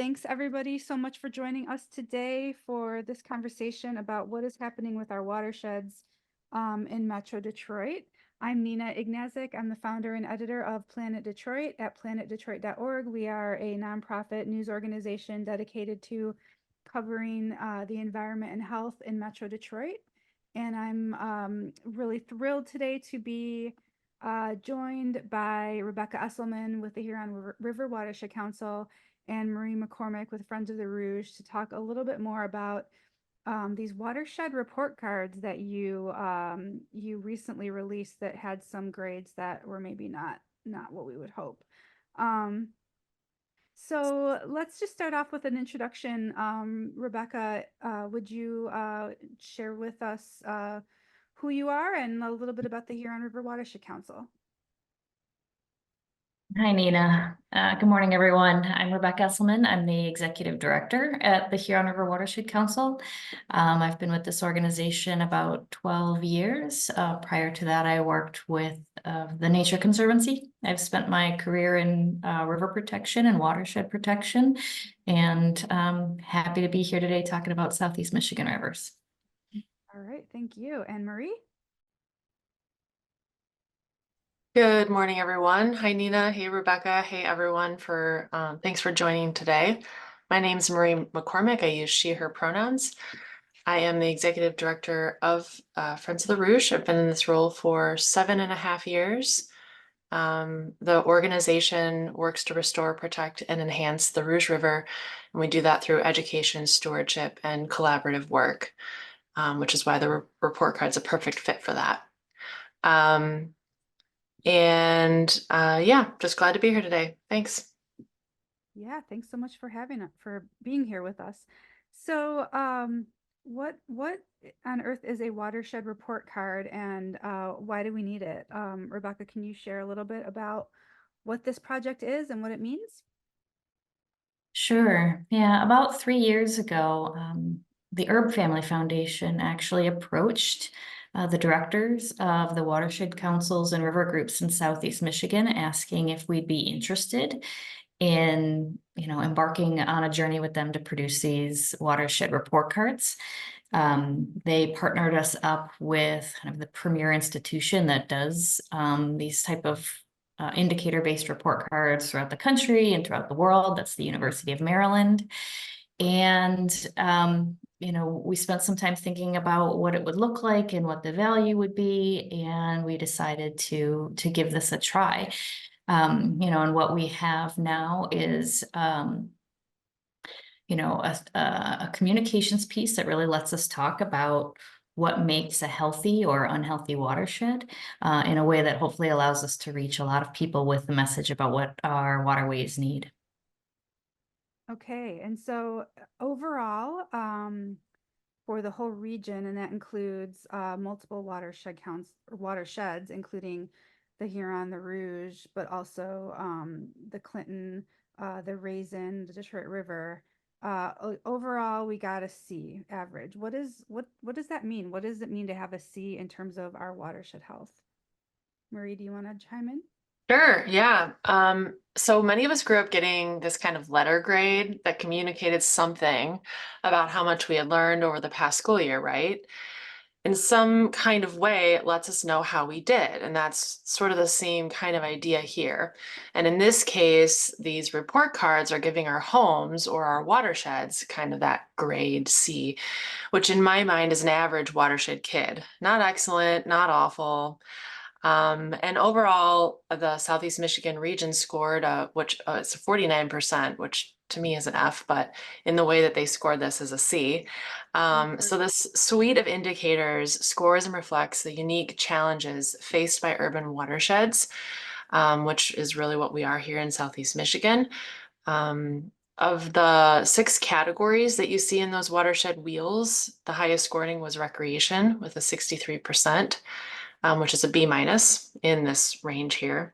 Thanks everybody so much for joining us today for this conversation about what is happening with our watersheds in Metro Detroit. I'm Nina Ignaczak. I'm the founder and editor of Planet Detroit at planetdetroit.org. We are a nonprofit news organization dedicated to covering the environment and health in Metro Detroit. And I'm really thrilled today to be joined by Rebecca Esselman with the Huron River Watershed Council and Marie McCormick with Friends of the Rouge to talk a little bit more about these watershed report cards that you recently released that had some grades that were maybe not what we would hope. So let's just start off with an introduction. Rebecca, would you share with us who you are and a little bit about the Huron River Watershed Council? Hi, Nina. Good morning, everyone. I'm Rebecca Esselman. I'm the executive director at the Huron River Watershed Council. I've been with this organization about 12 years. Prior to that, I worked with the Nature Conservancy. I've spent my career in river protection and watershed protection, and happy to be here today talking about Southeast Michigan rivers. All right, thank you. And Marie? Good morning, everyone. Hi, Nina. Hey, Rebecca. Hey, everyone. Thanks for joining today. My name's Marie McCormick. I use she, her pronouns. I am the executive director of Friends of the Rouge. I've been in this role for 7.5 years. The organization works to restore, protect, and enhance the Rouge River, and we do that through education, stewardship, and collaborative work, which is why the report card's a perfect fit for that. Yeah, just glad to be here today. Thanks. Yeah, thanks so much for being here with us. So, what on earth is a watershed report card, and why do we need it? Rebecca, can you share a little bit about what this project is and what it means? Sure. Yeah, about 3 years ago, the Herb Family Foundation actually approached the directors of the watershed councils and river groups in Southeast Michigan, asking if we'd be interested in, embarking on a journey with them to produce these watershed report cards. They partnered us up with kind of the premier institution that does these type of indicator-based report cards throughout the country and throughout the world. That's the University of Maryland. And we spent some time thinking about what it would look like and what the value would be, and we decided to give this a try. And what we have now is a communications piece that really lets us talk about what makes a healthy or unhealthy watershed in a way that hopefully allows us to reach a lot of people with the message about what our waterways need. Okay, and so overall, for the whole region, and that includes multiple watersheds, including the Huron, the Rouge, but also the Clinton, the Raisin, the Detroit River. Overall, we got a C average. What does that mean? What does it mean to have a C in terms of our watershed health? Marie, do you want to chime in? Sure, yeah. So many of us grew up getting this kind of letter grade that communicated something about how much we had learned over the past school year, right? In some kind of way, it lets us know how we did, and that's sort of the same kind of idea here. And in this case, these report cards are giving our homes or our watersheds kind of that grade C, which in my mind is an average watershed kid. Not excellent, not awful. And overall, the Southeast Michigan region scored, it's 49%, which to me is an F, but in the way that they scored this is a C. So this suite of indicators scores and reflects the unique challenges faced by urban watersheds, which is really what we are here in Southeast Michigan. Of the 6 categories that you see in those watershed wheels, the highest scoring was recreation with a 63%. Which is a B- in this range here.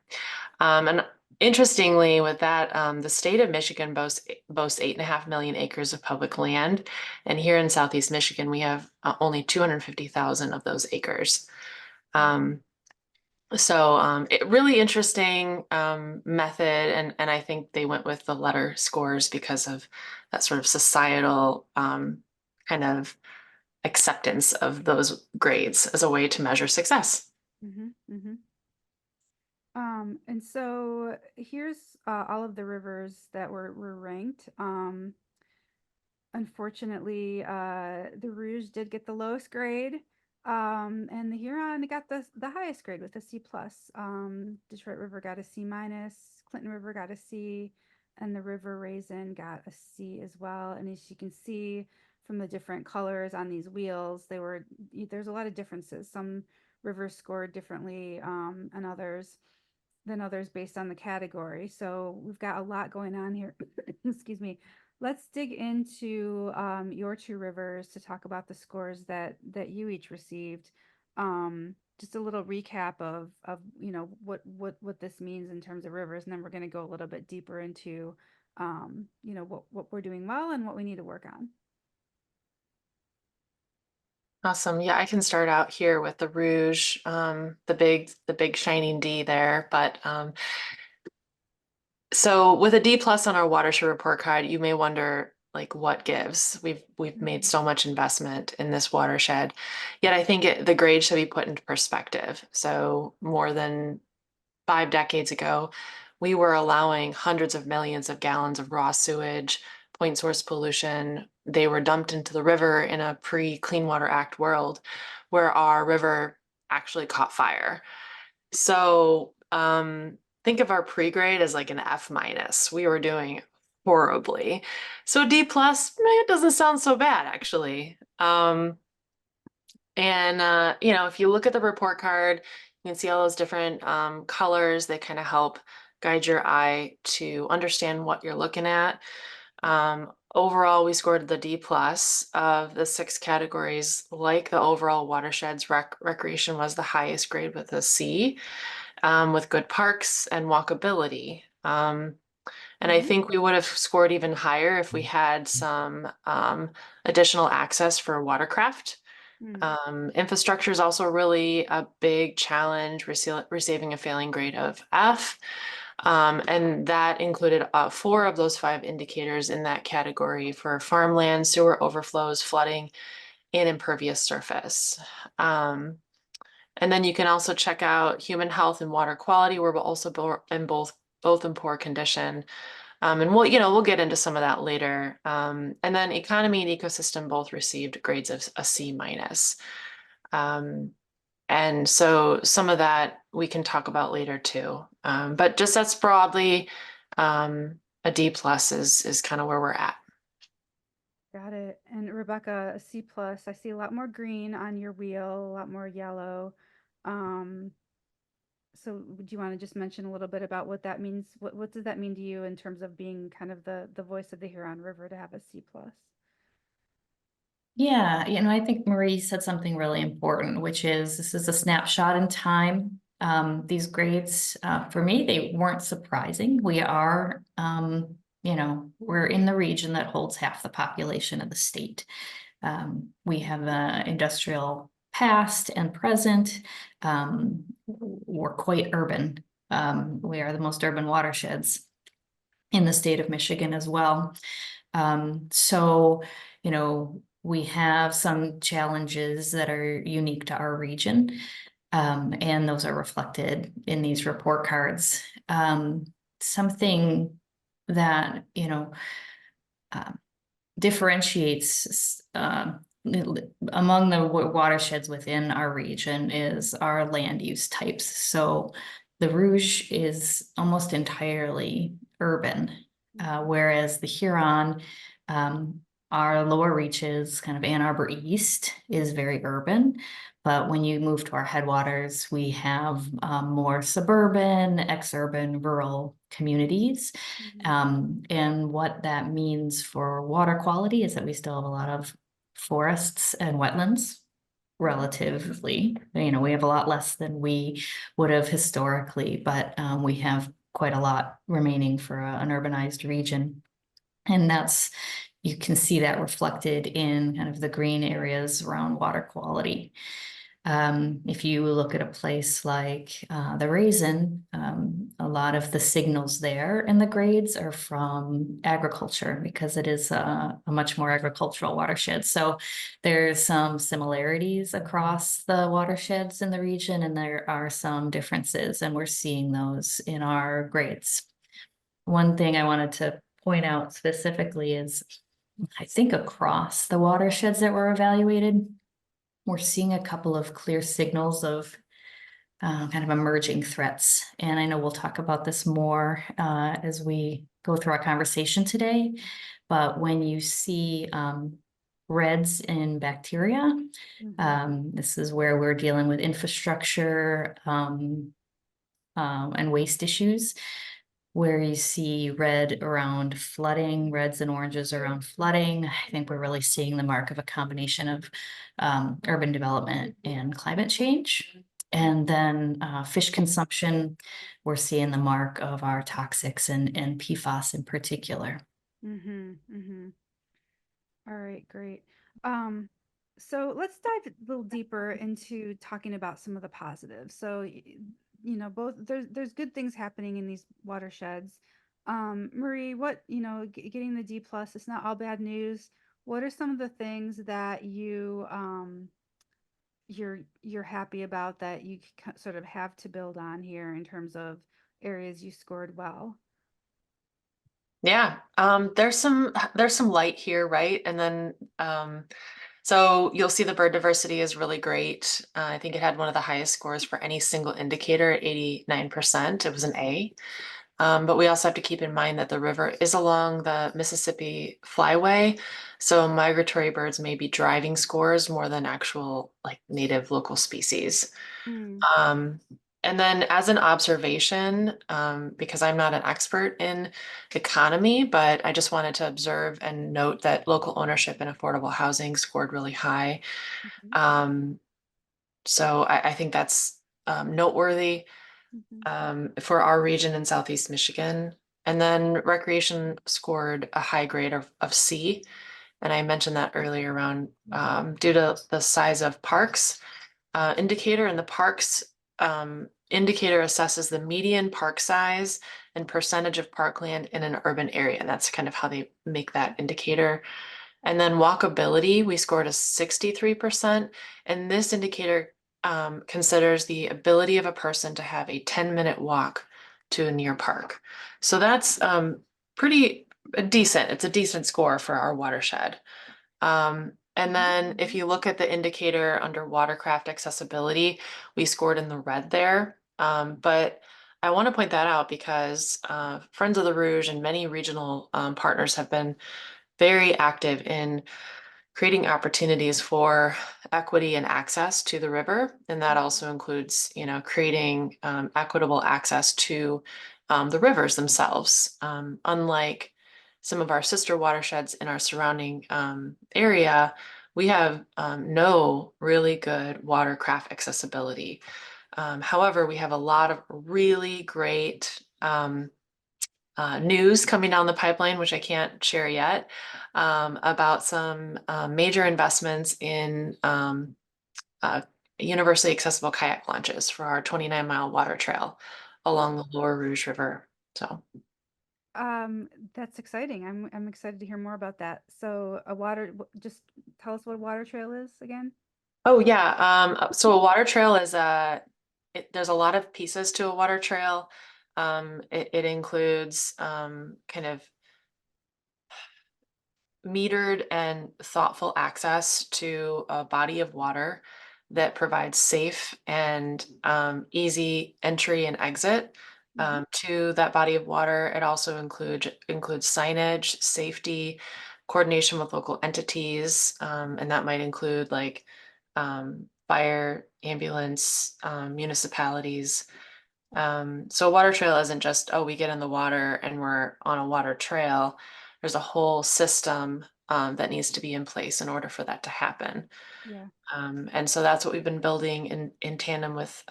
And interestingly, with that, the state of Michigan boasts 8.5 million acres of public land. And here in Southeast Michigan, we have only 250,000 of those acres. So it really interesting method, and I think they went with the letter scores because of that sort of societal kind of acceptance of those grades as a way to measure success. Mm-hmm, mm-hmm. And so here's all of the rivers that were ranked. Unfortunately, the Rouge did get the lowest grade, and the Huron got the highest grade with a C plus. Detroit River got a C minus, Clinton River got a C, and the River Raisin got a C as well. And as you can see from the different colors on these wheels, there's a lot of differences. Some rivers scored differently, and others based on the category. So we've got a lot going on here. Excuse me. Let's dig into your two rivers to talk about the scores that you each received. Just a little recap of what this means in terms of rivers, and then we're going to go a little bit deeper into what we're doing well and what we need to work on. Awesome. Yeah, I can start out here with the Rouge, the big shining D there. But so with a D plus on our watershed report card, you may wonder like what gives. We've made so much investment in this watershed, yet I think the grade should be put into perspective. So more than 5 decades ago, we were allowing hundreds of millions of gallons of raw sewage, point source pollution. They were dumped into the river in a pre-Clean Water Act world where our river actually caught fire. So think of our pre-grade as like an F minus. We were doing horribly. So D plus, it doesn't sound so bad actually. And if you look at the report card, you can see all those different colors. They kind of help guide your eye to understand what you're looking at. Overall, we scored the D plus of the 6 categories. Like the overall watersheds, recreation was the highest grade with a C, with good parks and walkability. And I think we would have scored even higher if we had some additional access for watercraft. Infrastructure is also really a big challenge, receiving a failing grade of F. And that included 4 of those 5 indicators in that category for farmland, sewer overflows, flooding, and impervious surface. And then you can also check out human health and water quality. We're also both in poor condition. And we'll get into some of that later. And then economy and ecosystem both received grades of a C minus. And so some of that we can talk about later too. But just that's broadly, a D plus is kind of where we're at. Got it. And Rebecca, a C plus. I see a lot more green on your wheel, a lot more yellow. So do you want to just mention a little bit about what that means? What does that mean to you in terms of being kind of the voice of the Huron River to have a C plus? Yeah, I think Marie said something really important, which is this is a snapshot in time. These grades, for me, they weren't surprising. We are, we're in the region that holds half the population of the state. We have an industrial past and present. We're quite urban. We are the most urban watersheds in the state of Michigan as well. So, we have some challenges that are unique to our region, and those are reflected in these report cards. Something that, differentiates among the watersheds within our region is our land use types. So the Rouge is almost entirely urban, whereas the Huron, our lower reaches, kind of Ann Arbor East, is very urban. But when you move to our headwaters, we have more suburban, exurban, rural communities. And what that means for water quality is that we still have a lot of forests and wetlands relatively. We have a lot less than we would have historically, but we have quite a lot remaining for an urbanized region. And you can see that reflected in kind of the green areas around water quality. If you look at a place like the Raisin, a lot of the signals there and the grades are from agriculture because it is a much more agricultural watershed. So there's some similarities across the watersheds in the region, and there are some differences, and we're seeing those in our grades. One thing I wanted to point out specifically is, I think across the watersheds that were evaluated, we're seeing a couple of clear signals of kind of emerging threats. And I know we'll talk about this more as we go through our conversation today. But when you see reds in bacteria, this is where we're dealing with infrastructure and waste issues. Where you see red around flooding, reds and oranges around flooding, I think we're really seeing the mark of a combination of urban development and climate change. And then fish consumption, we're seeing the mark of our toxics and PFAS in particular. All right, great. So let's dive a little deeper into talking about some of the positives. So, you know, both there's good things happening in these watersheds. Marie, what, you know, getting the D plus, it's not all bad news. What are some of the things that you're happy about that you sort of have to build on here in terms of areas you scored well? Yeah, there's some light here, right? And then so you'll see the bird diversity is really great. I think it had one of the highest scores for any single indicator at 89%. It was an A. But we also have to keep in mind that the river is along the Mississippi Flyway, so migratory birds may be driving scores more than actual like native local species. And then as an observation, because I'm not an expert in economy, but I just wanted to observe and note that local ownership and affordable housing scored really high. So I think that's noteworthy for our region in Southeast Michigan. And then recreation scored a high grade of C. And I mentioned that earlier around due to the size of parks indicator, and the parks indicator assesses the median park size and percentage of parkland in an urban area. And that's kind of how they make that indicator. And then walkability, we scored a 63%. And this indicator considers the ability of a person to have a 10-minute walk to a near park. So that's pretty decent. It's a decent score for our watershed. And then if you look at the indicator under watercraft accessibility, we scored in the red there. But I want to point that out because Friends of the Rouge and many regional partners have been very active in creating opportunities for equity and access to the river. And that also includes, you know, creating equitable access to the rivers themselves. Unlike some of our sister watersheds in our surrounding area, we have no really good watercraft accessibility. However, we have a lot of really great news coming down the pipeline, which I can't share yet, about some major investments in universally accessible kayak launches for our 29-mile water trail along the Lower Rouge River. So That's exciting. I'm excited to hear more about that. So just tell us what a water trail is again. oh yeah, so a water trail is there's a lot of pieces to a water trail. It includes kind of metered and thoughtful access to a body of water that provides safe and easy entry and exit to that body of water. It also includes signage, safety, coordination with local entities, and that might include like fire, ambulance, municipalities. So a water trail isn't just, oh, we get in the water and we're on a water trail. There's a whole system that needs to be in place in order for that to happen. Yeah. And so that's what we've been building in tandem with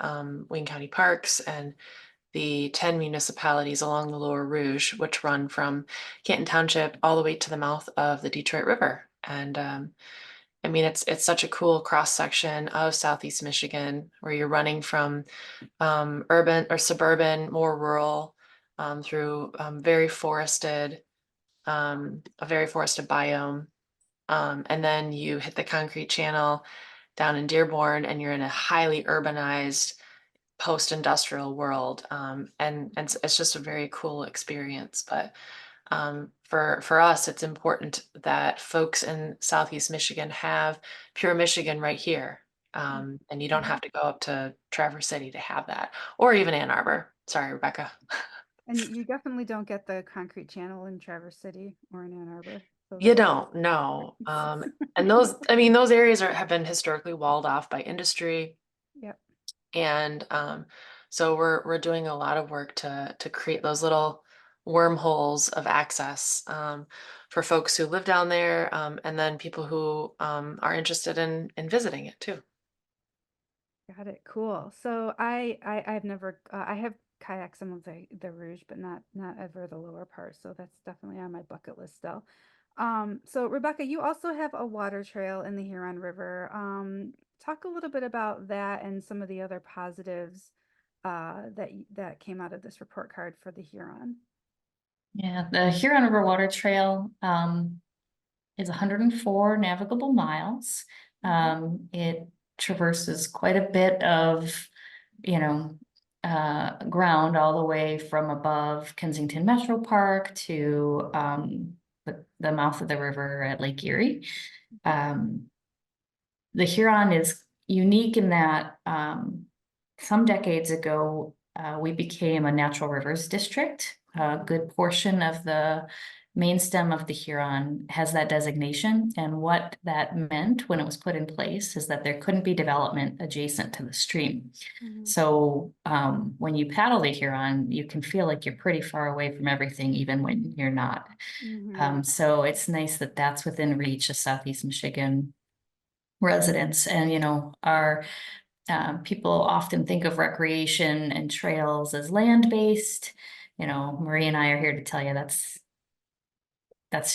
Wayne County Parks and the 10 municipalities along the Lower Rouge, which run from Canton Township all the way to the mouth of the Detroit River. And I mean, it's such a cool cross section of Southeast Michigan where you're running from urban or suburban, more rural, through a very forested biome. And then you hit the concrete channel down in Dearborn, and you're in a highly urbanized post-industrial world. And it's just a very cool experience. But for us, it's important that folks in Southeast Michigan have pure Michigan right here. And you don't have to go up to Traverse City to have that, or even Ann Arbor. Sorry, Rebecca. And you definitely don't get the concrete channel in Traverse City or in Ann Arbor. So You that's don't, no. And those, I mean, those areas have been historically walled off by industry. yep. And so we're doing a lot of work to create those little wormholes of access for folks who live down there, and then people who are interested in visiting it too. Got it. Cool. So I've never I have kayaked some of the Rouge, but not ever the lower part. So that's definitely on my bucket list still. So Rebecca, you also have a water trail in the Huron River. Talk a little bit about that and some of the other positives that came out of this report card for the Huron. Yeah, the Huron River Water Trail is 104 navigable miles. It traverses quite a bit of, you know, ground all the way from above Kensington Metro Park to the mouth of the river at Lake Erie. The Huron is unique in that some decades ago, we became a natural rivers district. A good portion of the main stem of the Huron has that designation. And what that meant when it was put in place is that there couldn't be development adjacent to the stream. So when you paddle the Huron, you can feel like you're pretty far away from everything, even when you're not. So it's nice that that's within reach of Southeast Michigan residents. And, you know, our people often think of recreation and trails as land-based. You know, Marie and I are here to tell you that's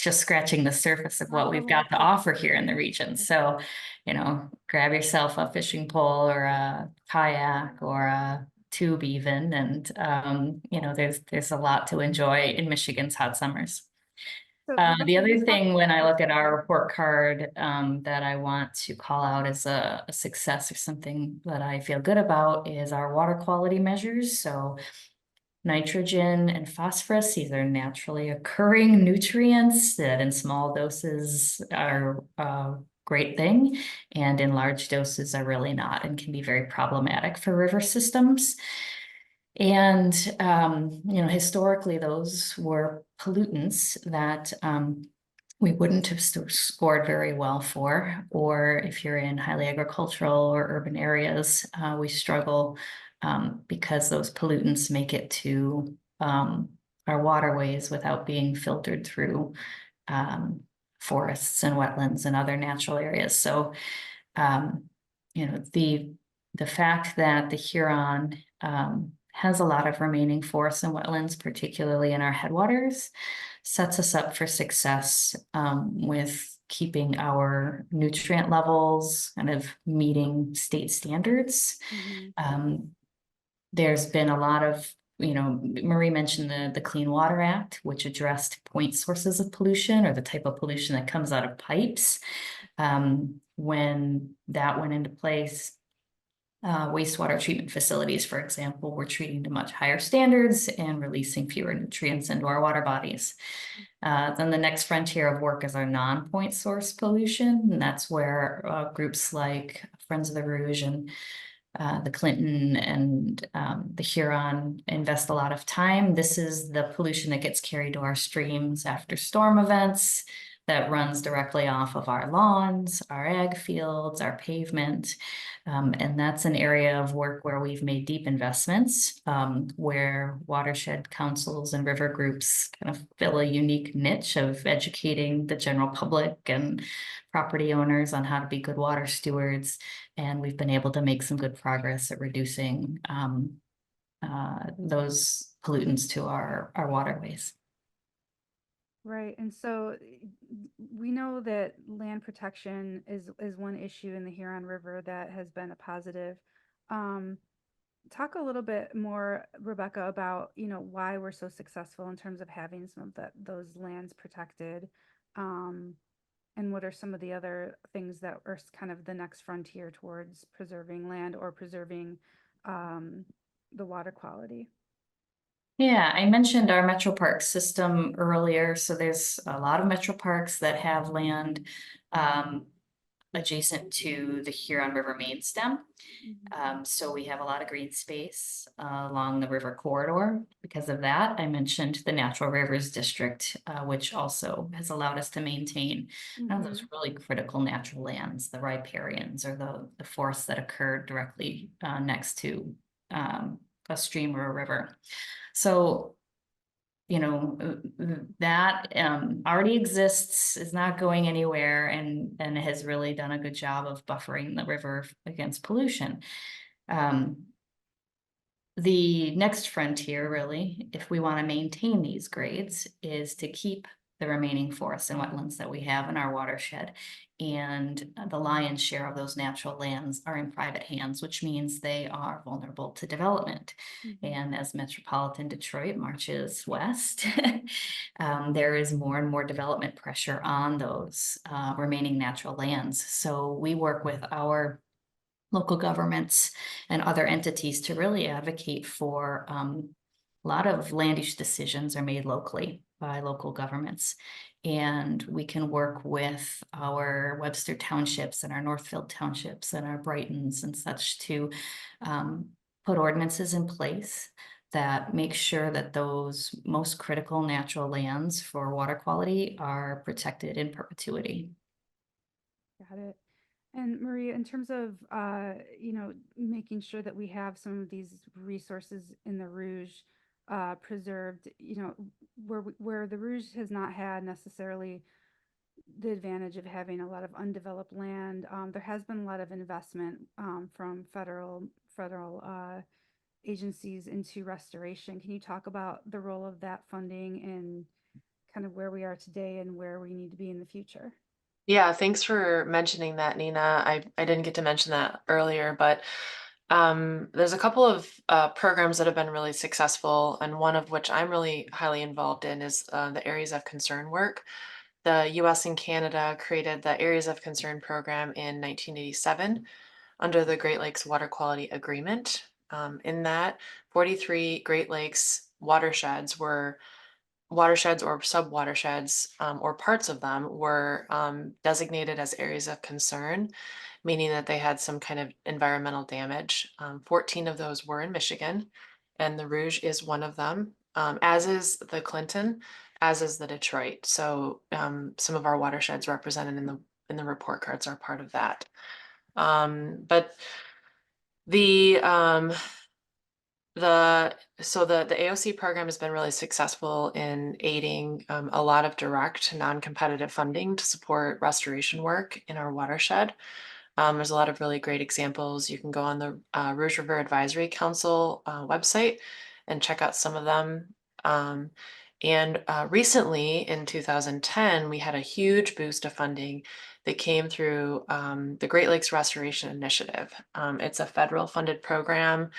just scratching the surface of what we've got to offer here in the region. So, you know, grab yourself a fishing pole or a kayak or a tube even, and you know, there's a lot to enjoy in Michigan's hot summers. So The other thing when I look at our report card that I want to call out as a success or something that I feel good about is our water quality measures. So nitrogen and phosphorus, these are naturally occurring nutrients that in small doses are a great thing, and in large doses are really not and can be very problematic for river systems. And, you know, historically, those were pollutants that we wouldn't have scored very well for, or if you're in highly agricultural or urban areas, we struggle because those pollutants make it to our waterways without being filtered through forests and wetlands and other natural areas. So, you know, the fact that the Huron has a lot of remaining forests and wetlands, particularly in our headwaters, sets us up for success with keeping our nutrient levels kind of meeting state standards. There's been a lot of, you know, Marie mentioned the Clean Water Act, which addressed point sources of pollution or the type of pollution that comes out of pipes. When that went into place, wastewater treatment facilities, for example, were treating to much higher standards and releasing fewer nutrients into our water bodies. Then the next frontier of work is our non-point source pollution, and that's where groups like Friends of the Rouge and the Clinton and the Huron invest a lot of time. This is the pollution that gets carried to our streams after storm events, that runs directly off of our lawns, our ag fields, our pavement. And that's an area of work where we've made deep investments, where watershed councils and river groups kind of fill a unique niche of educating the general public and property owners on how to be good water stewards. And we've been able to make some good progress at reducing those pollutants to our waterways. Right. And so we know that land protection is one issue in the Huron River that has been a positive. Um, Talk a little bit more, Rebecca, about, why we're so successful in terms of having some of those lands protected. Um, and what are some of the other things that are kind of the next frontier towards preserving land or preserving um, the water quality? Yeah, I mentioned our Metro Park system earlier, so there's a lot of Metro Parks that have land um, adjacent to the Huron River main stem. Mhm. So we have a lot of green space along the river corridor. Because of that, I mentioned the Natural Rivers District, which also has allowed us to maintain those Mhm. really critical natural lands, the riparians or the forests that occurred directly next to a stream or a river. So that already exists, is not going anywhere, and has really done a good job of buffering the river against pollution. The next frontier, really, if we want to maintain these grades, is to keep the remaining forests and wetlands that we have in our watershed. And the lion's share of those natural lands are in private hands, which means they are vulnerable to development. Mhm. And as metropolitan Detroit marches west, there is more and more development pressure on those remaining natural lands. So we work with our local governments and other entities to really advocate for a lot of land use decisions are made locally by local governments. And we can work with our Webster townships and our Northfield townships and our Brightons and such to put ordinances in place that make sure that those most critical natural lands for water quality are protected in perpetuity. Got it. And Maria, in terms of making sure that we have some of these resources in the Rouge preserved, where the Rouge has not had necessarily the advantage of having a lot of undeveloped land, there has been a lot of investment from federal agencies into restoration. Can you talk about the role of that funding and kind of where we are today and where we need to be in the future? Yeah, thanks for mentioning that, Nina. I didn't get to mention that earlier, but there's a couple of programs that have been really successful, and one of which I'm really highly involved in is the Areas of Concern work. The US and Canada created the Areas of Concern program in 1987 under the Great Lakes Water Quality Agreement. In that, 43 Great Lakes watersheds or sub-watersheds, or parts of them were designated as areas of concern, meaning that they had some kind of environmental damage. 14 of those were in Michigan, and the Rouge is one of them, as is the Clinton, as is the Detroit. So some of our watersheds represented in the report cards are part of that. But the the AOC program has been really successful in aiding a lot of direct non-competitive funding to support restoration work in our watershed. There's a lot of really great examples. You can go on the Rouge River Advisory Council website and check out some of them. And recently in 2010, we had a huge boost of funding that came through the Great Lakes Restoration Initiative. It's a federal funded program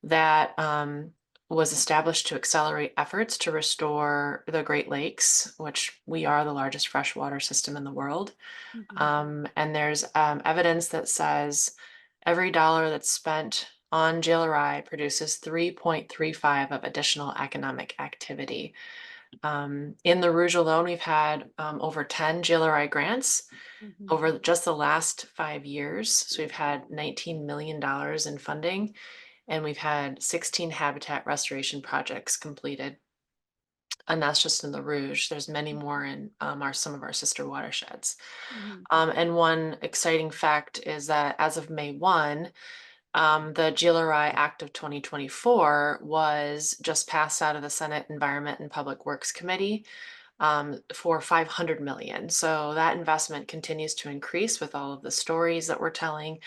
that was established to accelerate efforts to restore the Great Lakes, which we are the largest freshwater system in the world. Mhm. And there's evidence that says every dollar that's spent on GLRI produces 3.35 of additional economic activity. In the Rouge alone, we've had over 10 GLRI grants Mhm. over just the last 5 years. So we've had $19 million in funding, and we've had 16 habitat restoration projects completed. And that's just in the Rouge. There's many more in some of our sister watersheds. Mhm. And one exciting fact is that as of May 1, the GLRI Act of 2024 was just passed out of the Senate Environment and Public Works Committee for 500 million. So that investment continues to increase with all of the stories that we're telling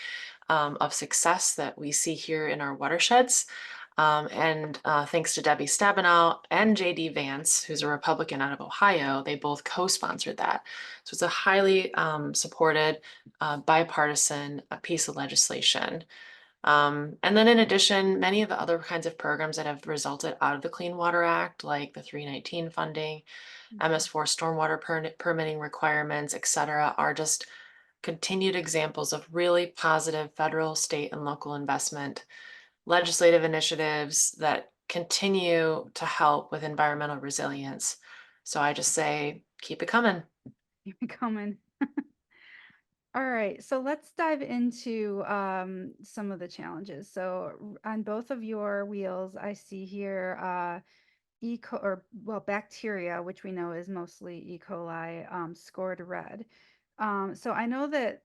of success that we see here in our watersheds. And thanks to Debbie Stabenow and JD Vance, who's a Republican out of Ohio, they both co-sponsored that. So it's a highly supported bipartisan piece of legislation. And then in addition, many of the other kinds of programs that have resulted out of the Clean Water Act, like the 319 funding, MS4 stormwater permitting requirements, et cetera, are just continued examples of really positive federal, state, and local investment, legislative initiatives that continue to help with environmental resilience. So I just say, keep it coming. Keep it coming. All right, so let's dive into some of the challenges. So on both of your wheels, I see here bacteria, which we know is mostly E. coli, scored red. So I know that,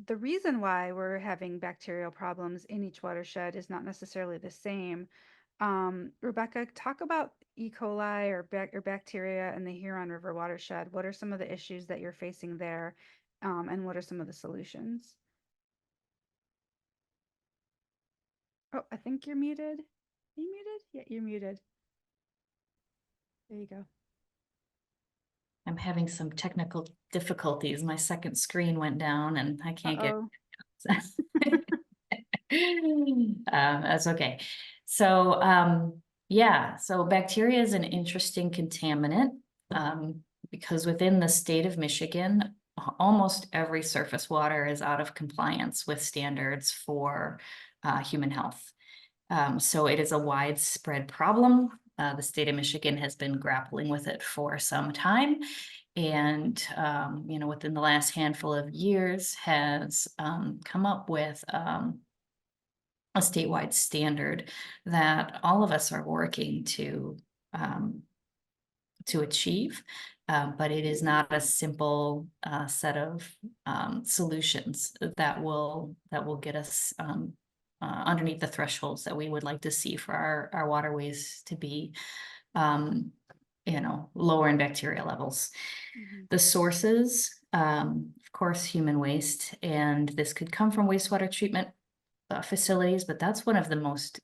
the reason why we're having bacterial problems in each watershed is not necessarily the same. Rebecca, talk about E. coli or bacteria in the Huron River watershed. What are some of the issues that you're facing there, and what are some of the solutions? Oh, I think you're muted. Are you muted? Yeah, you're muted. There you go. I'm having some technical difficulties. My second screen went down and I can't get. That's okay. So yeah, so bacteria is an interesting contaminant because within the state of Michigan, almost every surface water is out of compliance with standards for human health. So it is a widespread problem. The state of Michigan has been grappling with it for some time. And, within the last handful of years has come up with a statewide standard that all of us are working to achieve. But it is not a simple set of solutions that will get us underneath the thresholds that we would like to see for our waterways to be, lower in bacteria levels. The sources, of course, human waste, and this could come from wastewater treatment facilities, but that's one of the most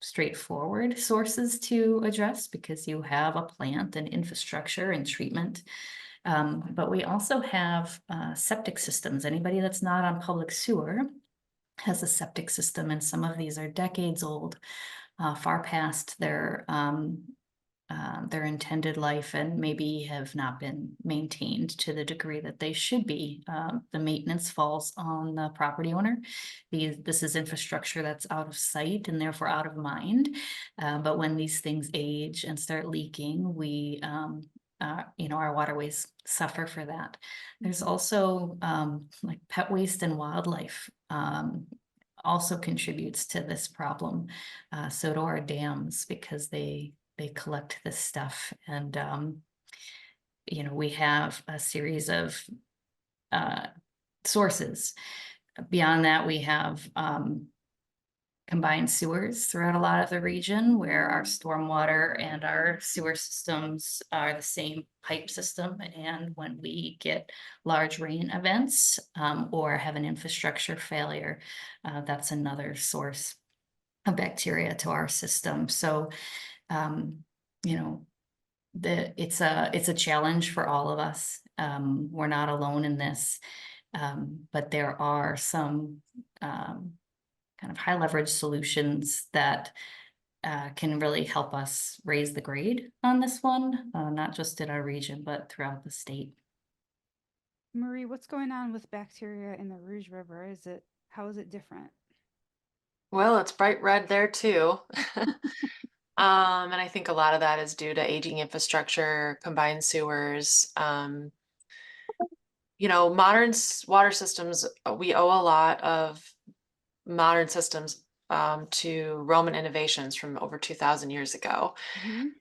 straightforward sources to address because you have a plant and infrastructure and treatment. But we also have septic systems. Anybody that's not on public sewer has a septic system, and some of these are decades old, far past their intended life, and maybe have not been maintained to the degree that they should be. The maintenance falls on the property owner. This is infrastructure that's out of sight and therefore out of mind. But when these things age and start leaking, we our waterways suffer for that. There's also like pet waste and wildlife also contributes to this problem. So do our dams, because they collect this stuff. And we have a series of sources. Beyond that, we have combined sewers throughout a lot of the region, where our stormwater and our sewer systems are the same pipe system. And when we get large rain events or have an infrastructure failure, that's another source of bacteria to our system. So it's a challenge for all of us. We're not alone in this, but there are some kind of high leverage solutions that can really help us raise the grade on this one, not just in our region, but throughout the state. Marie, what's going on with bacteria in the Rouge River? How is it different? Well, it's bright red there too. And I think a lot of that is due to aging infrastructure, combined sewers. Modern water systems, we owe a lot of modern systems to Roman innovations from over 2,000 years ago.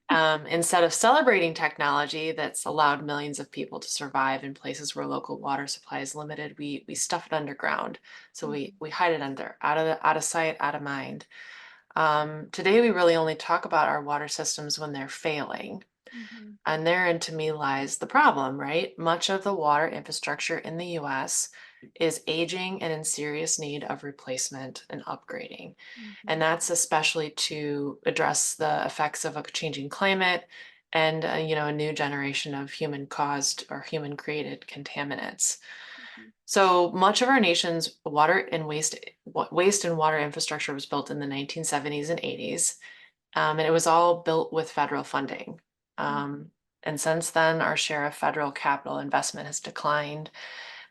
Instead of celebrating technology that's allowed millions of people to survive in places where local water supply is limited, we stuff it underground. So we hide it out of sight, out of mind. Today, we really only talk about our water systems when they're failing. And therein, to me, lies the problem, right? Much of the water infrastructure in the US is aging and in serious need of replacement and upgrading. Mhm. And that's especially to address the effects of a changing climate and, a new generation of human caused or human created contaminants. Mhm. So much of our nation's water and waste and water infrastructure was built in the 1970s and 80s, and it was all built with federal funding. Um, and since then, our share of federal capital investment has declined,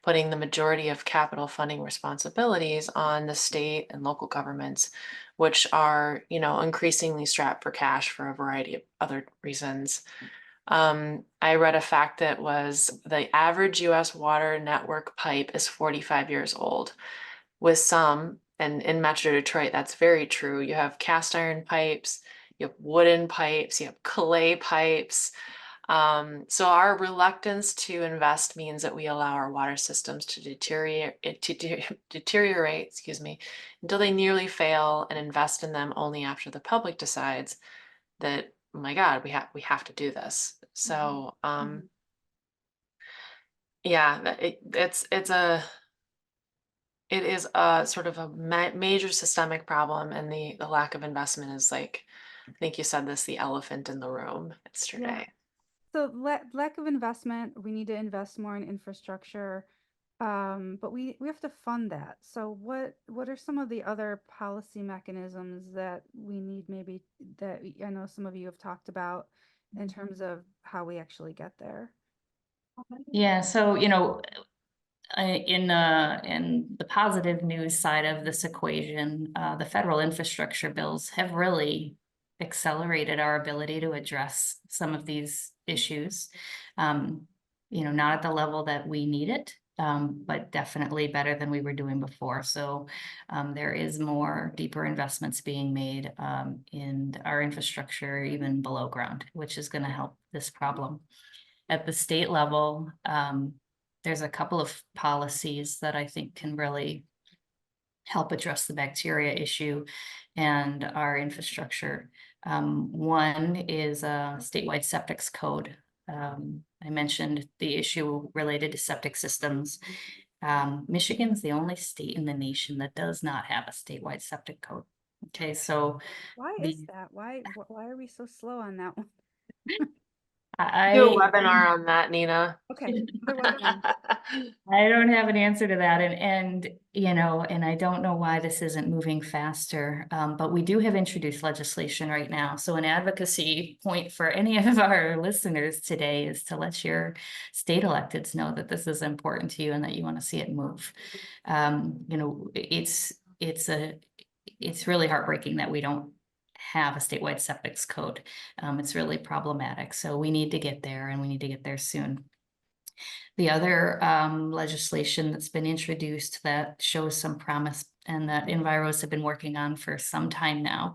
putting the majority of capital funding responsibilities on the state and local governments, which are, increasingly strapped for cash for a variety of other reasons. I read a fact that was the average US water network pipe is 45 years old, with some, and in Metro Detroit, that's very true. You have cast iron pipes, you have wooden pipes, you have clay pipes. So our reluctance to invest means that we allow our water systems to deteriorate, excuse me, until they nearly fail, and invest in them only after the public decides that, oh my God, we have to do this. So Mhm. yeah, it is a sort of a major systemic problem, and the lack of investment is, like, I think you said this, the elephant in the room Yeah. yesterday. So lack of investment, we need to invest more in infrastructure. But we have to fund that. So what are some of the other policy mechanisms that we need, maybe that I know some of you have talked about in terms of how we actually get there? Yeah, so, in the positive news side of this equation, the federal infrastructure bills have really accelerated our ability to address some of these issues. Not at the level that we need it, but definitely better than we were doing before. So there is more deeper investments being made in our infrastructure, even below ground, which is going to help this problem. At the state level, there's a couple of policies that I think can really help address the bacteria issue and our infrastructure. One is a statewide septics code. I mentioned the issue related to septic systems. Michigan's the only state in the nation that does not have a statewide septic code. Okay, so Why the is that? Why are we so slow on that one? Do a I webinar on that, Nina. Okay, another webinar. I don't have an answer to that, and I don't know why this isn't moving faster. But we do have introduced legislation right now. So an advocacy point for any of our listeners today is to let your state electeds know that this is important to you and that you want to see it move. It's really heartbreaking that we don't have a statewide septics code. It's really problematic. So we need to get there, and we need to get there soon. The other legislation that's been introduced that shows some promise and that Enviros have been working on for some time now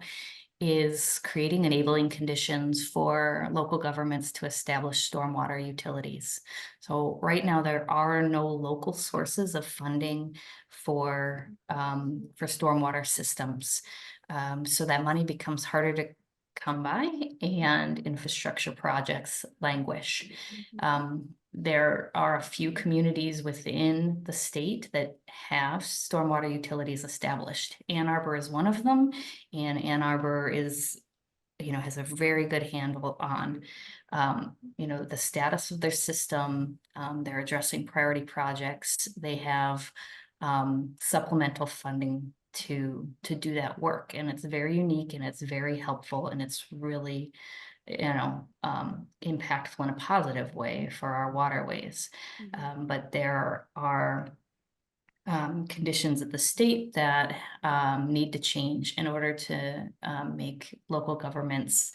is creating enabling conditions for local governments to establish stormwater utilities. So right now there are no local sources of funding for stormwater systems. So that money becomes harder to come by, and infrastructure projects languish. There are a few communities within the state that have stormwater utilities established. Ann Arbor is one of them, and Ann Arbor has a very good handle on, the status of their system. They're addressing priority projects. They have supplemental funding to do that work, and it's very unique, and it's very helpful, and it's really impactful in a positive way for our waterways. But there are conditions at the state that need to change in order to make local governments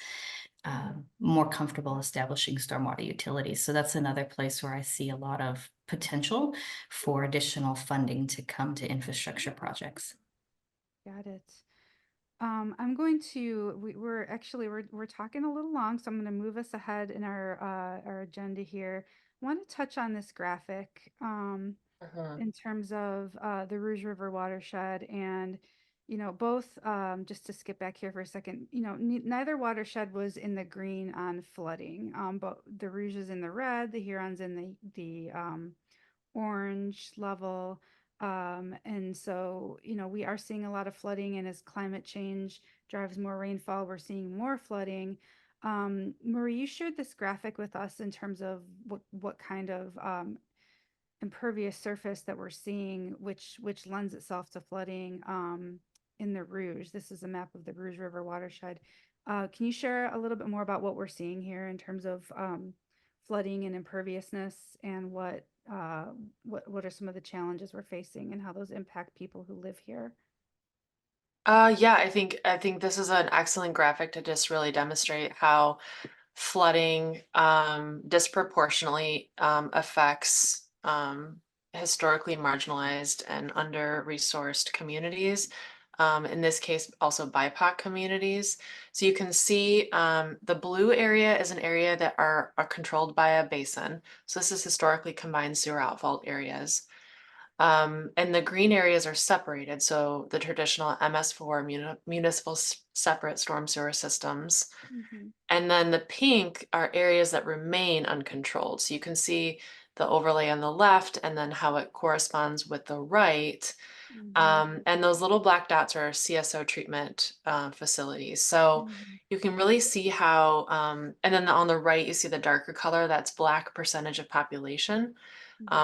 more comfortable establishing stormwater utilities. So that's another place where I see a lot of potential for additional funding to come to infrastructure projects. Got it. I'm going to, we're talking a little long, so I'm going to move us ahead in our agenda here. I want to touch on this graphic in terms of the Rouge River watershed, and both, just to skip back here for a second, neither watershed was in the green on flooding, but the Rouge is in the red, the Huron's in the orange level. And so, we are seeing a lot of flooding, and as climate change drives more rainfall, we're seeing more flooding. Marie, you shared this graphic with us in terms of what kind of impervious surface that we're seeing, which lends itself to flooding in the Rouge. This is a map of the Rouge River watershed. Can you share a little bit more about what we're seeing here in terms of flooding and imperviousness, and what are some of the challenges we're facing and how those impact people who live here? Yeah, I think this is an excellent graphic to just really demonstrate how flooding disproportionately affects historically marginalized and under-resourced communities. In this case, also BIPOC communities. So you can see the blue area is an area that are controlled by a basin. So this is historically combined sewer outfall areas. And the green areas are separated. So the traditional MS4 municipal separate storm sewer systems. Mm-hmm. And then the pink are areas that remain uncontrolled. So you can see the overlay on the left and then how it corresponds with the right. Mm-hmm. And those little black dots are CSO treatment facilities. So Mm-hmm. you can really see how, and then on the right, you see the darker color, that's Black percentage of population.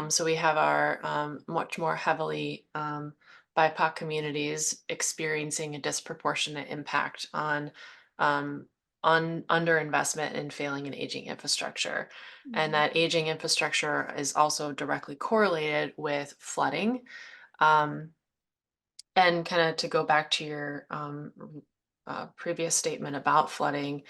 So we have our much more heavily BIPOC communities experiencing a disproportionate impact on underinvestment in failing and aging infrastructure. And Mm-hmm. that aging infrastructure is also directly correlated with flooding. Um, and kind of to go back to your previous statement about flooding,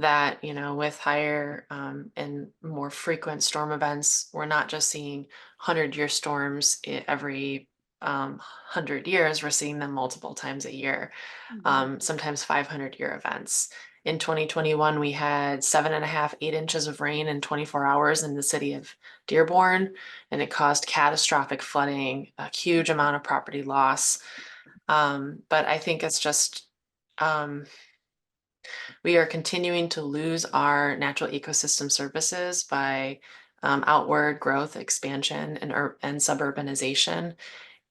that, with higher and more frequent storm events, we're not just seeing 100-year storms every 100 years, we're seeing them multiple times a year, Mm-hmm. sometimes 500-year events. In 2021, we had 7.5, 8 inches of rain in 24 hours in the city of Dearborn, and it caused catastrophic flooding, a huge amount of property loss. But I think it's just, we are continuing to lose our natural ecosystem services by outward growth, expansion, and suburbanization.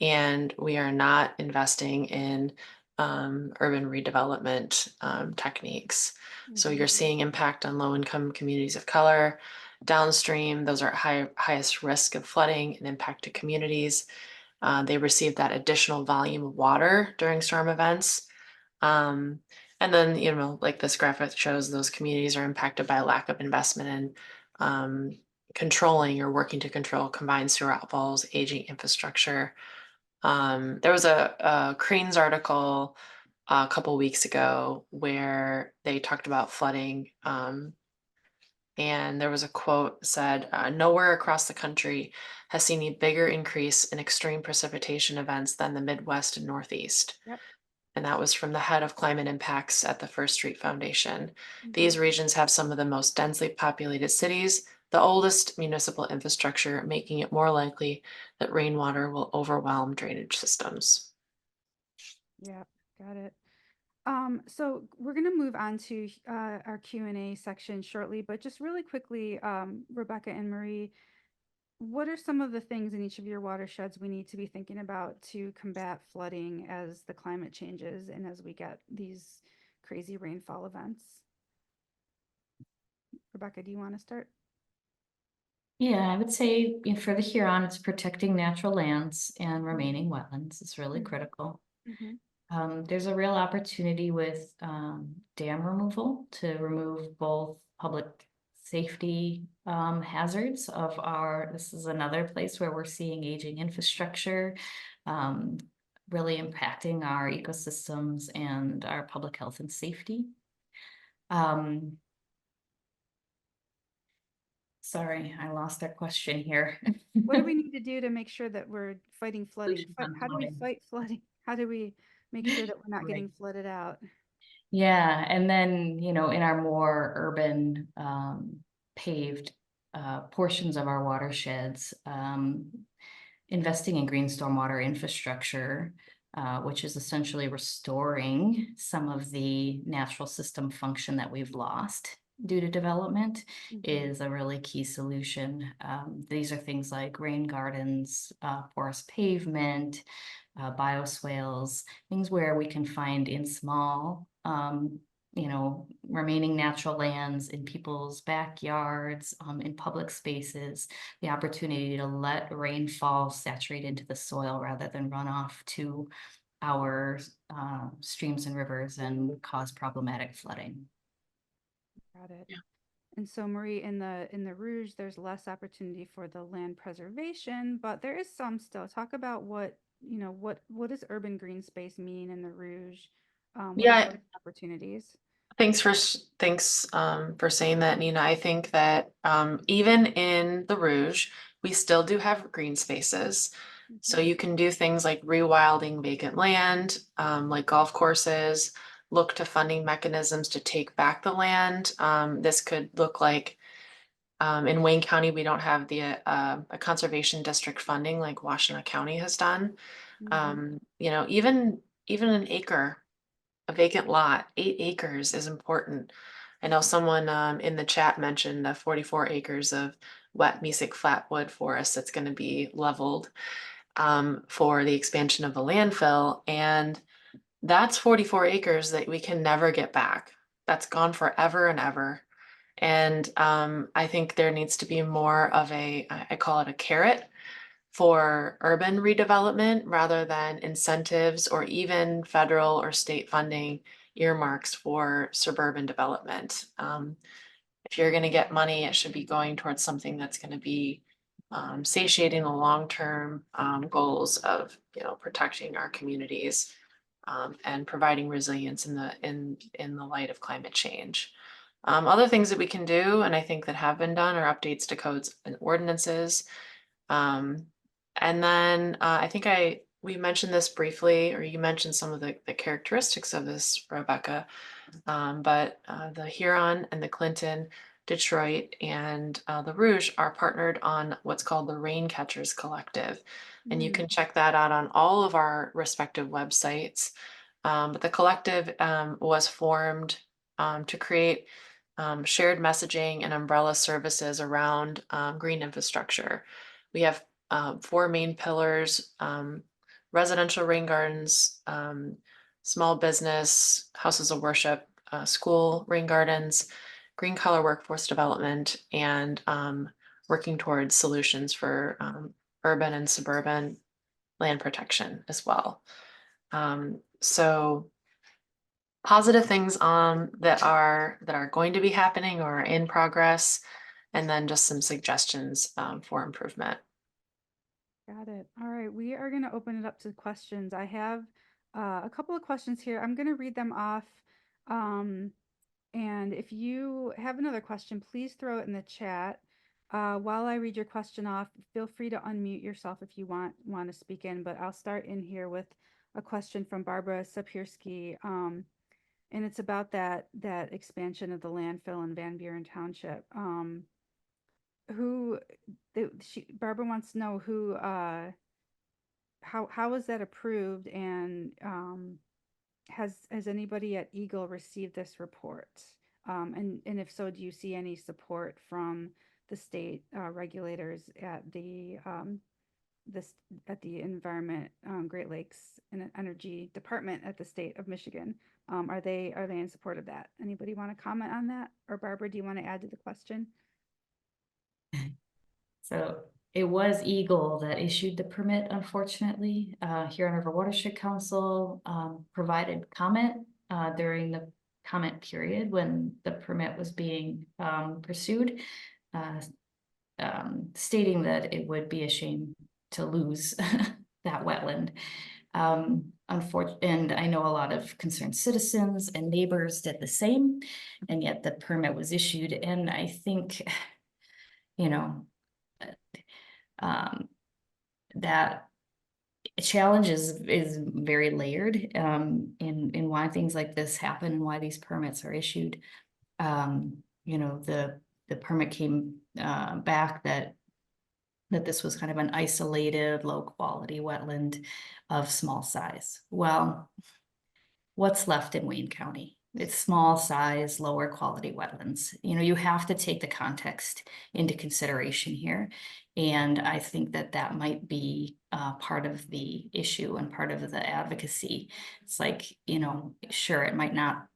And we are not investing in urban redevelopment techniques. So Mm-hmm. you're seeing impact on low-income communities of color. Downstream, those are at highest risk of flooding and impact to communities. They receive that additional volume of water during storm events. Um, and then, like this graphic shows, those communities are impacted by a lack of investment in controlling or working to control combined sewer outfalls, aging infrastructure. There was a Cranes article a couple weeks ago where they talked about flooding. And there was a quote that said, nowhere across the country has seen a bigger increase in extreme precipitation events than the Midwest and Northeast. Yep. And that was from the head of climate impacts at the First Street Foundation. Mm-hmm. These regions have some of the most densely populated cities, the oldest municipal infrastructure, making it more likely that rainwater will overwhelm drainage systems. Yeah, got it. So we're going to move on to our Q&A section shortly, but just really quickly, Rebecca and Marie, what are some of the things in each of your watersheds we need to be thinking about to combat flooding as the climate changes and as we get these crazy rainfall events? Rebecca, do you want to start? Yeah, I would say for the Huron, it's protecting natural lands and remaining wetlands. It's really critical. Mm-hmm. There's a real opportunity with dam removal to remove both public safety hazards of this is another place where we're seeing aging infrastructure, really impacting our ecosystems and our public health and safety. Sorry, I lost our question here. What do we need to do to make sure that we're fighting flooding? How do we fight flooding? How do we make sure that we're not getting flooded out? Yeah, and then, in our more urban paved portions of our watersheds, investing in green stormwater infrastructure, which is essentially restoring some of the natural system function that we've lost due to development Mhm. is a really key solution. These are things like rain gardens, porous pavement, bioswales, things where we can find in small, remaining natural lands in people's backyards, in public spaces, the opportunity to let rainfall saturate into the soil rather than run off to our streams and rivers and cause problematic flooding. Got it. Yeah. And so Marie, in the Rouge, there's less opportunity for the land preservation, but there is some still. Talk about what does urban green space mean in the Rouge? What are Yeah, some opportunities? thanks for saying that, Nina. I think that even in the Rouge, we still do have green spaces. So Mhm. you can do things like rewilding vacant land, like golf courses, look to funding mechanisms to take back the land. This could look like in Wayne County, we don't have a conservation district funding like Washtenaw County has done. Mhm. Even an acre, a vacant lot, 8 acres is important. I know someone in the chat mentioned 44 acres of wet Mesic flatwood forest that's going to be leveled for the expansion of the landfill. And that's 44 acres that we can never get back. That's gone forever and ever. And I think there needs to be more of I call it a carrot for urban redevelopment rather than incentives or even federal or state funding earmarks for suburban development. If you're going to get money, it should be going towards something that's going to be satiating the long-term goals of protecting our communities and providing resilience in the light of climate change. Other things that we can do, and I think that have been done, are updates to codes and ordinances. And then I think we mentioned this briefly, or you mentioned some of the characteristics of this, Rebecca. But the Huron and the Clinton, Detroit, and the Rouge are partnered on what's called the Rain Catchers Collective. And you can check that out on all of our respective websites. But the collective was formed to create shared messaging and umbrella services around green infrastructure. We have 4 main pillars: residential rain gardens, small business, houses of worship, school rain gardens, green collar workforce development, and working towards solutions for urban and suburban land protection as well. So positive things that are going to be happening or in progress, and then just some suggestions for improvement. Got it. All right, we are going to open it up to questions. I have a couple of questions here. I'm going to read them off. And if you have another question, please throw it in the chat. While I read your question off, feel free to unmute yourself if you want to speak in, but I'll start in here with a question from Barbara Sapirski. And it's about that expansion of the landfill in Van Buren Township. Barbara wants to know who how was that approved, and has anybody at Eagle received this report? And if so, do you see any support from the state regulators at the Environment, Great Lakes and Energy Department at the state of Michigan? Are they in support of that? Anybody want to comment on that? Or Barbara, do you want to add to the question? So it was Eagle that issued the permit, unfortunately. Huron River Watershed Council provided comment during the comment period when the permit was being pursued, stating that it would be a shame to lose that wetland. And I know a lot of concerned citizens and neighbors did the same, and yet the permit was issued. And I think, that challenge is very layered in why things like this happen and why these permits are issued. The permit came back that this was kind of an isolated, low quality wetland of small size. Well, what's left in Wayne County? It's small size, lower quality wetlands. You know, you have to take the context into consideration here. And I think that that might be part of the issue and part of the advocacy. It's like, you know, sure, it might not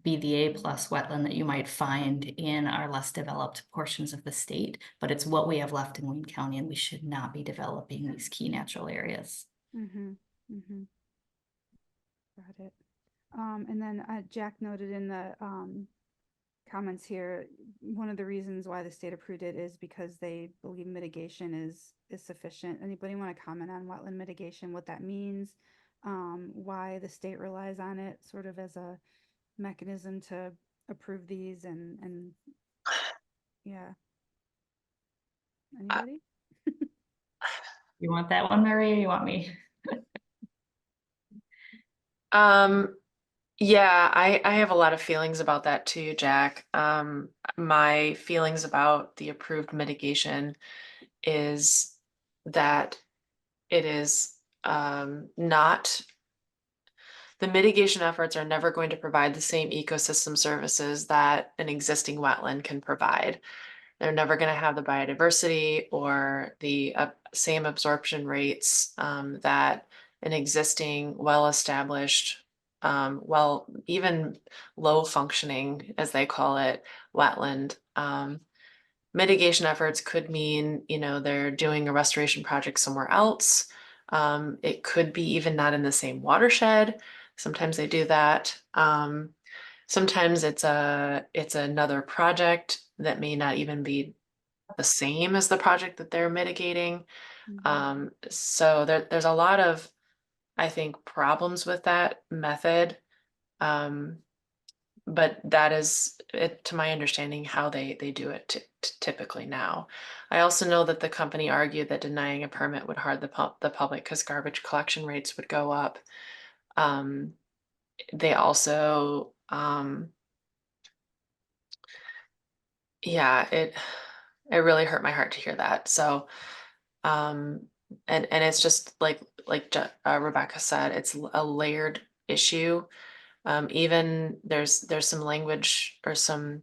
be the A+ wetland that you might find in our less developed portions of the state, but it's what we have left in Wayne County, and we should not be developing these key natural areas. Mm-hmm. Mm-hmm. Got it. And then Jack noted in the comments here, one of the reasons why the state approved it is because they believe mitigation is sufficient. Anybody want to comment on wetland mitigation, what that means, why the state relies on it sort of as a mechanism to approve these and yeah. Anybody? You want that one, Maria, or you want me? Yeah, I have a lot of feelings about that too, Jack. My feelings about the approved mitigation is that it is not, the mitigation efforts are never going to provide the same ecosystem services that an existing wetland can provide. They're never going to have the biodiversity or the same absorption rates that an existing, well-established, even low functioning, as they call it, wetland. Mitigation efforts could mean, you know, they're doing a restoration project somewhere else. It could be even not in the same watershed. Sometimes they do that. Sometimes it's another project that may not even be the same as the project that they're mitigating. So there's a lot of, I think, problems with that method. But that is, it, to my understanding, how they do it typically now. I also know that the company argued that denying a permit would hurt the public because garbage collection rates would go up. They also, yeah, it really hurt my heart to hear that. So, and it's just like Rebecca said, it's a layered issue. Even there's some language or some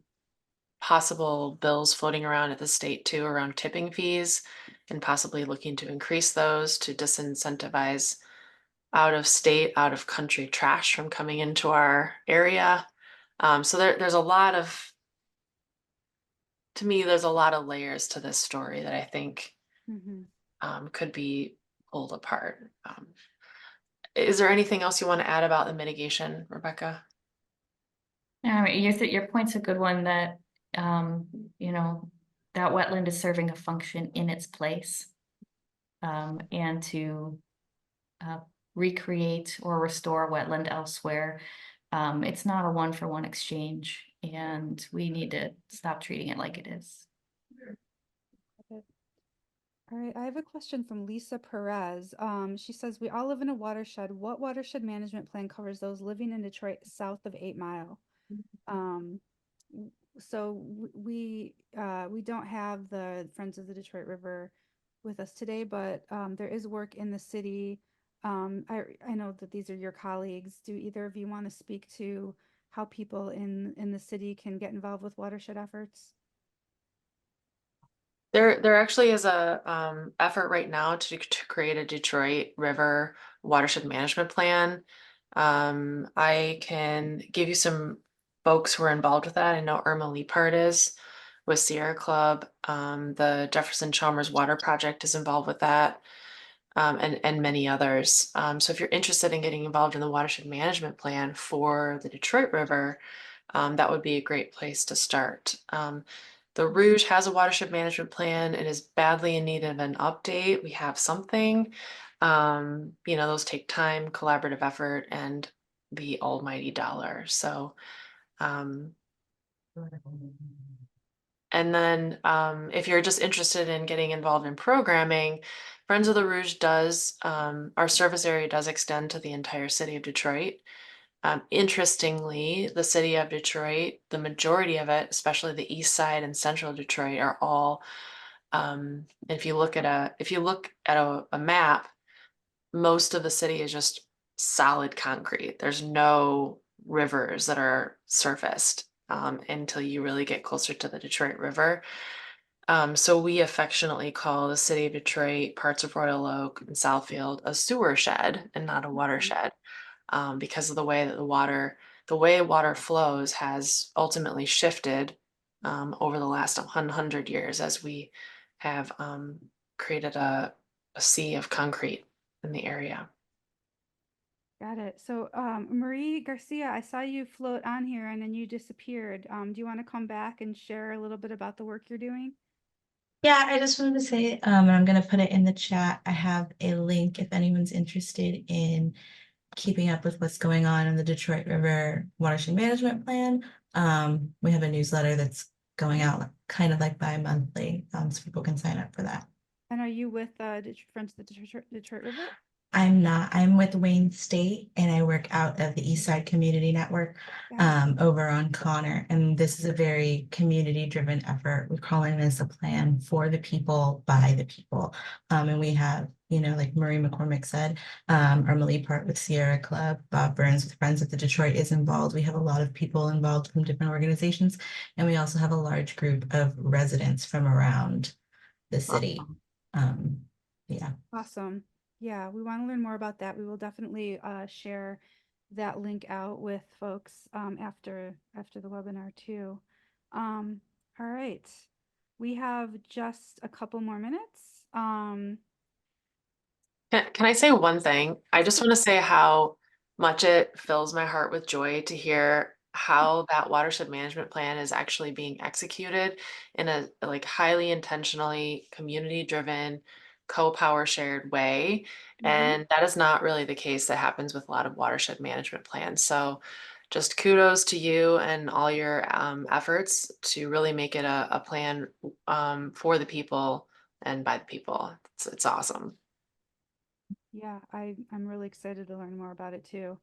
possible bills floating around at the state too around tipping fees and possibly looking to increase those to disincentivize out of state, out of country trash from coming into our area. So there's a lot of, to me, there's a lot of layers to this story that I think could be pulled apart. Is there anything else you want to add about the mitigation, Rebecca? Your point's a good one that, you know, that wetland is serving a function in its place. And to recreate or restore wetland elsewhere, it's not a one-for-one exchange, and we need to stop treating it like it is. All right, I have a question from Lisa Perez. She says, we all live in a watershed. What watershed management plan covers those living in Detroit south of 8 Mile? So we don't have the Friends of the Detroit River with us today, but there is work in the city. I know that these are your colleagues. Do either of you want to speak to how people in the city can get involved with watershed efforts? There actually is a effort right now to create a Detroit River watershed management plan. I can give you some folks who are involved with that. I know Irma Leapart is with Sierra Club. The Jefferson Chalmers Water Project is involved with that, and many others. So if you're interested in getting involved in the watershed management plan for the Detroit River, that would be a great place to start. The Rouge has a watershed management plan and is badly in need of an update. We have something. You know, those take time, collaborative effort, and the almighty dollar. So, and then if you're just interested in getting involved in programming, Friends of the Rouge does, our service area does extend to the entire city of Detroit. Interestingly, the city of Detroit, the majority of it, especially the east side and central Detroit, are all, if you look at a map, most of the city is just solid concrete. There's no rivers that are surfaced until you really get closer to the Detroit River. So we affectionately call the city of Detroit, parts of Royal Oak and Southfield a sewer shed and not a watershed, because of the way that the way water flows has ultimately shifted over the last 100 years as we have created a sea of concrete in the area. Got it. So, Marie Garcia, I saw you float on here and then you disappeared. Do you want to come back and share a little bit about the work you're doing? Yeah, I just wanted to say, and I'm gonna put it in the chat. I have a link if anyone's interested in keeping up with what's going on in the Detroit River Watershed Management Plan. We have a newsletter that's going out kind of like bi-monthly, so people can sign up for that. And are you with Friends of the Detroit River? I'm not. I'm with Wayne State and I work out of the East Side Community Network over on Connor. And this is a very community-driven effort. We're calling this a plan for the people, by the people. And we have, you know, like Marie McCormick said, our Malie part with Sierra Club, Bob Burns with Friends of the Detroit is involved. We have a lot of people involved from different organizations. And we also have a large group of residents from around the city. Yeah. Awesome. Yeah, we want to learn more about that. We will definitely share that link out with folks after the webinar too. All right. We have just a couple more minutes. Can I say one thing? I just want to say how much it fills my heart with joy to hear how that watershed management plan is actually being executed in a like highly intentionally community-driven co-power shared way. And that is not really the case that happens with a lot of watershed management plans. So just kudos to you and all your efforts to really make it a plan for the people and by the people. It's awesome. Yeah, I'm really excited to learn more about it too.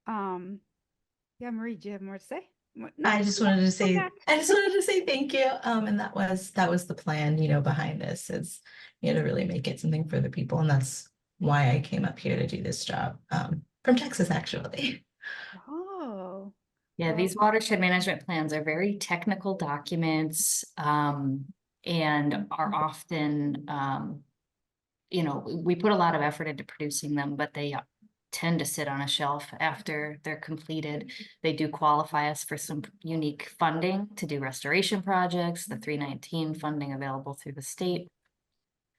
Yeah, Marie, do you have more to say? No, I just wanted to say, back. thank you. And that was the plan, you know, behind this is, you know, to really make it something for the people. And that's why I came up here to do this job. From Texas, actually. Oh, Yeah, well, these watershed management plans are very technical documents, and are often, you know, we put a lot of effort into producing them, but they tend to sit on a shelf after they're completed. They do qualify us for some unique funding to do restoration projects, the 319 funding available through the state.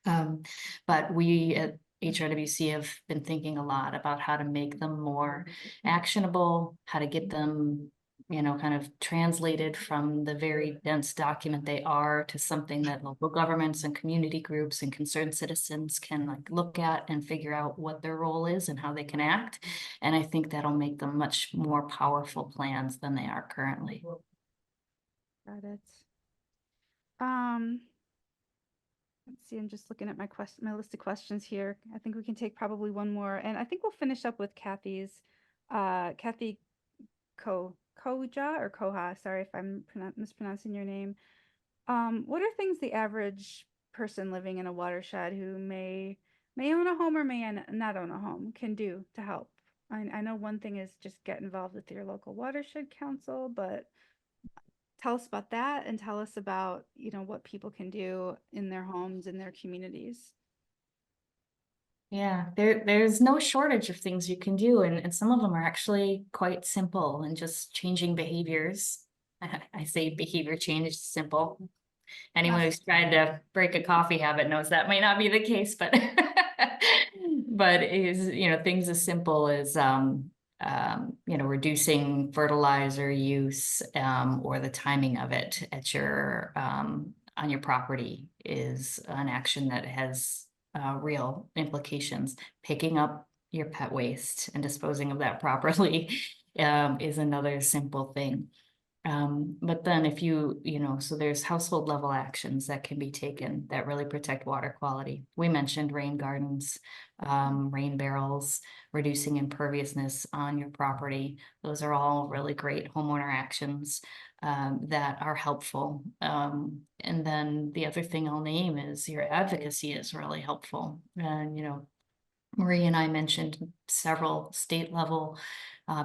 But we at HRWC have been thinking a lot about how to make them more actionable, how to get them, you know, kind of translated from the very dense document they are to something that local governments and community groups and concerned citizens can like look at and figure out what their role is and how they can act. And I think that'll make them much more powerful plans than they are currently. got it. Let's see, I'm just looking at my list of questions here. I think we can take probably one more, and I think we'll finish up with Kathy Koja or Koha. Sorry if I'm mispronouncing your name. What are things the average person living in a watershed who may own a home or may not own a home can do to help? I know one thing is just get involved with your local watershed council, but tell us about that and tell us about, you know, what people can do in their homes, in their communities. Yeah, there's no shortage of things you can do, and some of them are actually quite simple and just changing behaviors. I say behavior change is simple. Anyone who's tried to break a coffee habit knows that may not be the case, but but is, you know, things as simple as you know, reducing fertilizer use or the timing of it at your on your property is an action that has real implications. Picking up your pet waste and disposing of that properly is another simple thing. But then if you know, so there's household level actions that can be taken that really protect water quality. We mentioned rain gardens, rain barrels, reducing imperviousness on your property. Those are all really great homeowner actions that are helpful. And then the other thing I'll name is your advocacy is really helpful. And, you know, Marie and I mentioned several state level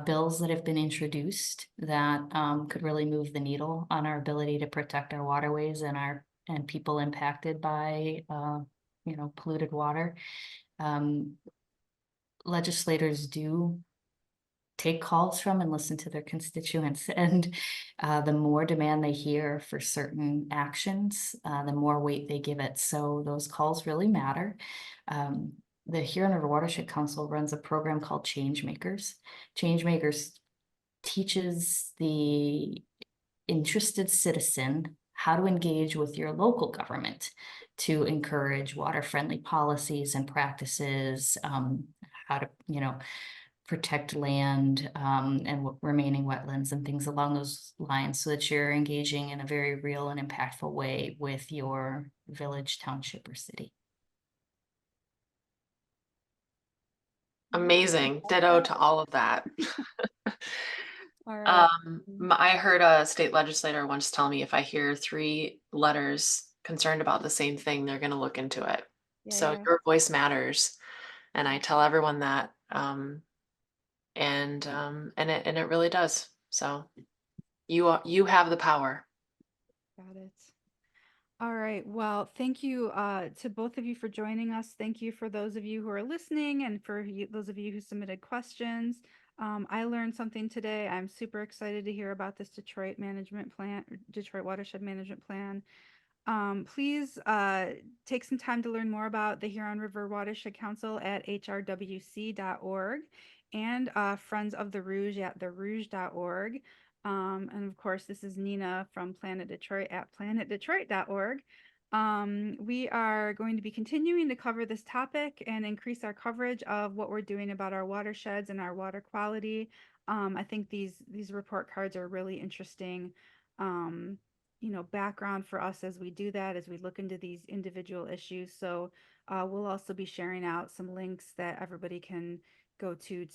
bills that have been introduced that could really move the needle on our ability to protect our waterways and people impacted by polluted water. Legislators do take calls from and listen to their constituents, and the more demand they hear for certain actions, the more weight they give it. So those calls really matter. The Huron River Watershed Council runs a program called Changemakers. Changemakers teaches the interested citizen how to engage with your local government to encourage water-friendly policies and practices, how to, protect land and remaining wetlands and things along those lines, so that you're engaging in a very real and impactful way with your village, township, or city. Amazing. Ditto to all of that. All right. I heard a state legislator once tell me if I hear 3 letters concerned about the same thing, they're going to look into it. So Yeah. your voice matters, and I tell everyone that. And it really does. So you have the power. Got it. All right. Well, thank you to both of you for joining us. Thank you for those of you who are listening, and for those of you who submitted questions. I learned something today. I'm super excited to hear about this Detroit Watershed Management Plan. Please take some time to learn more about the Huron River Watershed Council at hrwc.org, and Friends of the Rouge at therouge.org. And of course, this is Nina from Planet Detroit at planetdetroit.org. We are going to be continuing to cover this topic and increase our coverage of what we're doing about our watersheds and our water quality. I think these report cards are really interesting, background for us as we do that, as we look into these individual issues. So we'll also be sharing out some links that everybody can go to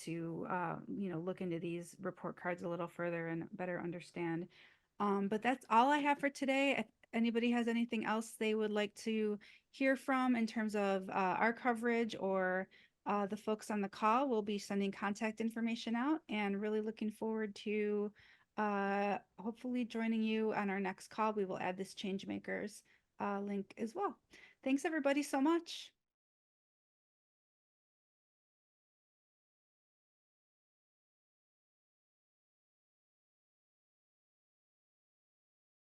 look into these report cards a little further and better understand. But that's all I have for today. If anybody has anything else they would like to hear from in terms of our coverage, or the folks on the call, we'll be sending contact information out, and really looking forward to hopefully joining you on our next call. We will add this Changemakers link as well. Thanks everybody so much.